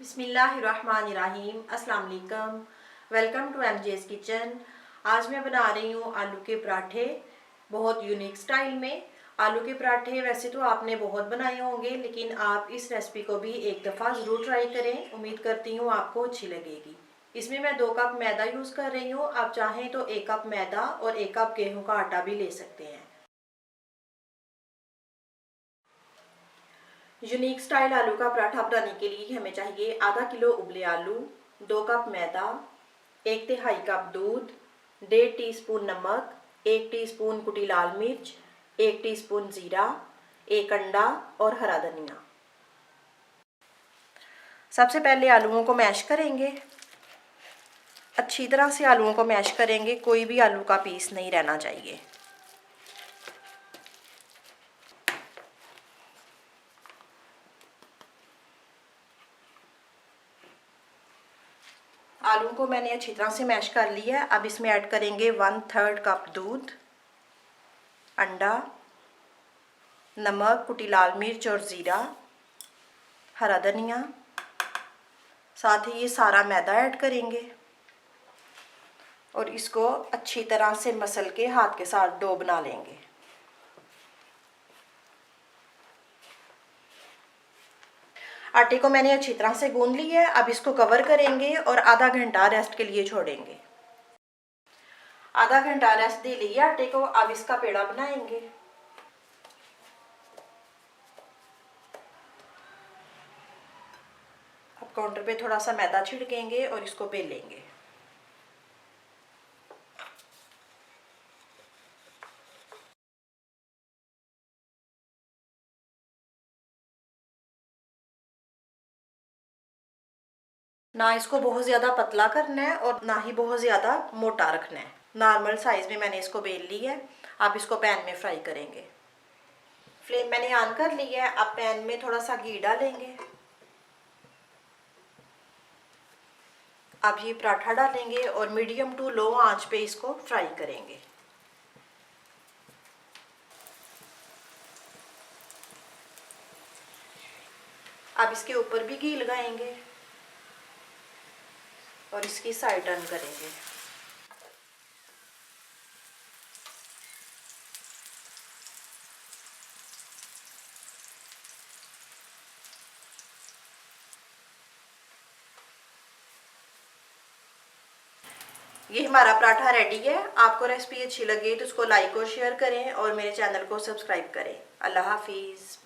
बिस्मिल्लाहिर्रहमानिर्रहीम। अस्सलाम वालेकुम। Welcome to MJ's kitchen. आज मैं बना रही हूँ आलू के पराठे, बहुत यूनिक स्टाइल में। आलू के पराठे वैसे तो आपने बहुत बनाए होंगे, लेकिन आप इस रेसिपी को भी एक दफ़ा ज़रूर ट्राई करें। उम्मीद करती हूँ आपको अच्छी लगेगी। इसमें मैं 2 कप मैदा यूज़ कर रही हूँ। आप चाहें तो 1 कप मैदा और 1 कप गेहूँ का आटा भी ले सकते हैं। यूनिक स्टाइल आलू का पराठा बनाने के लिए हमें चाहिए आधा किलो उबले आलू, 2 कप मैदा, 1 तिहाई कप दूध, 1.5 टीस्पून नमक, 1 टीस्पून कुटी लाल मिर्च, 1 टीस्पून जीरा, 1 अंडा और हरा धनिया। सबसे पहले आलूओं को मैश करेंगे। अच्छी तरह से आलूओं को मैश करेंगे, कोई भी आलू का पीस नहीं रहना चाहिए। आलू को मैंने अच्छी तरह से मैश कर लिया है। अब इसमें ऐड करेंगे 1/3 कप दूध, अंडा, नमक, कुटी लाल मिर्च और ज़ीरा, हरा धनिया, साथ ही ये सारा मैदा ऐड करेंगे और इसको अच्छी तरह से मसल के हाथ के साथ डो बना लेंगे। आटे को मैंने अच्छी तरह से गूंद लिया है। अब इसको कवर करेंगे और आधा घंटा रेस्ट के लिए छोड़ेंगे। आधा घंटा रेस्ट दे लिया आटे को। अब इसका पेड़ा बनाएंगे। अब काउंटर पे थोड़ा सा मैदा छिड़केंगे और इसको बेलेंगे। ना इसको बहुत ज़्यादा पतला करना है और ना ही बहुत ज़्यादा मोटा रखना है। नॉर्मल साइज़ में मैंने इसको बेल ली है। आप इसको पैन में फ्राई करेंगे। फ्लेम मैंने ऑन कर ली है। अब पैन में थोड़ा सा घी डालेंगे। अब ये पराठा डालेंगे और मीडियम टू लो आंच पे इसको फ्राई करेंगे। अब इसके ऊपर भी घी लगाएंगे और इसकी साइड टर्न करेंगे। ये हमारा पराठा रेडी है। आपको रेसिपी अच्छी लगी तो इसको लाइक और शेयर करें और मेरे चैनल को सब्सक्राइब करें। अल्लाह हाफिज़।